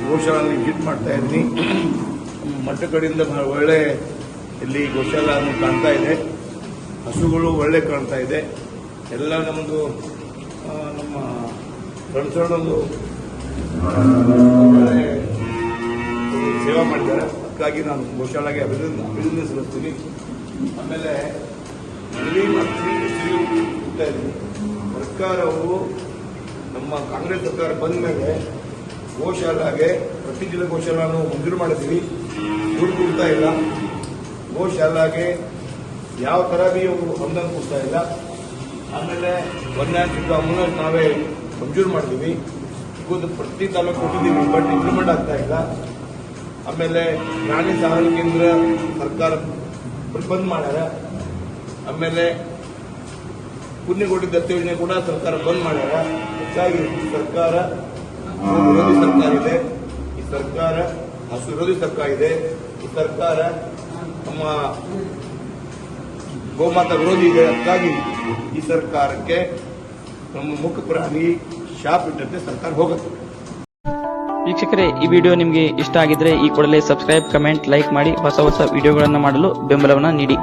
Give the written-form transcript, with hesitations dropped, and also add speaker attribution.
Speaker 1: ಗೋಶಾಲೆ ವಿಸಿಟ್ ಮಾಡ್ತಾ ಇದ್ದೀನಿ. ಮಠ ಕಡೆಯಿಂದ ಒಳ್ಳೆ ಇಲ್ಲಿ ಗೋಶಾಲೆ ಕಾಣ್ತಾ ಇದೆ. ಹಸುಗಳು ಒಳ್ಳೆ ಕಾಣ್ತಾ ಇದೆ. ಎಲ್ಲ ನಮ್ಮದು ನಮ್ಮ ಫ್ರೆಂಡ್ಸ್ಗಳೊಂದು ಒಳ್ಳೆ ಸೇವಾ ಮಾಡಿದ್ದಾರೆ. ಅದಕ್ಕಾಗಿ ನಾನು ಗೋಶಾಲೆಗೆ ಅಭಿನಂದನೆ ಸಲ್ಲಿಸ್ತೀನಿ. ಆಮೇಲೆ ಸರ್ಕಾರವು ನಮ್ಮ ಕಾಂಗ್ರೆಸ್ ಸರ್ಕಾರ ಬಂದ ಮೇಲೆ ಗೋಶಾಲೆಗೆ ಪ್ರತಿ ಜಿಲ್ಲೆ ಗೋಶಾಲೆಯನ್ನು ಮಂಜೂರು ಮಾಡಿದ್ವಿ. ದುಡ್ಡು ಕೊಡ್ತಾ ಇಲ್ಲ. ಗೋಶಾಲೆಗೆ ಯಾವ ತರ ಭೀ ಅನುದಾನ ಕೊಡ್ತಾ ಇಲ್ಲ. ಆಮೇಲೆ ವನ್ಯಜೀವಿ ಅಮೂಲ್ಯ ನಾವೇ ಮಂಜೂರು ಮಾಡಿದ್ವಿ. ಇವತ್ತು ಪ್ರತಿ ತಾಲೂಕು ಕೊಟ್ಟಿದ್ದೀವಿ, ಬಟ್ ಇಂಪ್ಲಿಮೆಂಟ್ ಆಗ್ತಾ ಇಲ್ಲ. ಆಮೇಲೆ ಪ್ರಾಣಿ ಸಾಗಣೆ ಕೇಂದ್ರ ಸರ್ಕಾರ ಬಂದ್ ಮಾಡ್ಯಾರ. ಆಮೇಲೆ ಪುಣ್ಯಕೋಟಿ ದತ್ತ ಯೋಜನೆ ಕೂಡ ಸರ್ಕಾರ ಬಂದ್ ಮಾಡ್ಯಾರ. ಹೀಗಾಗಿ ಸರ್ಕಾರ ವಿರೋಧಿ ಸರ್ಕಾರ ಇದೆ. ಈ ಸರ್ಕಾರ ಹಸು ವಿರೋಧಿ ಸರ್ಕಾರ ಇದೆ. ಈ ಸರ್ಕಾರ ನಮ್ಮ ಗೋಮಾತಾ ವಿರೋಧಿ ಇದೆ. ಅದಕ್ಕಾಗಿ ಈ ಸರ್ಕಾರಕ್ಕೆ ನಮ್ಮ ಮುಖ್ಯ ಪ್ರಾಣಿ ಶಾಪ್ ಇಟ್ಟಂತೆ ಸರ್ಕಾರ ಹೋಗುತ್ತೆ.
Speaker 2: ವೀಕ್ಷಕರೇ, ಈ ವಿಡಿಯೋ ನಿಮಗೆ ಇಷ್ಟ ಆಗಿದ್ರೆ ಈ ಕೂಡಲೇ ಸಬ್ಸ್ಕ್ರೈಬ್, ಕಮೆಂಟ್, ಲೈಕ್ ಮಾಡಿ ಹೊಸ ವಿಡಿಯೋಗಳನ್ನು ಮಾಡಲು ಬೆಂಬಲವನ್ನು ನೀಡಿ.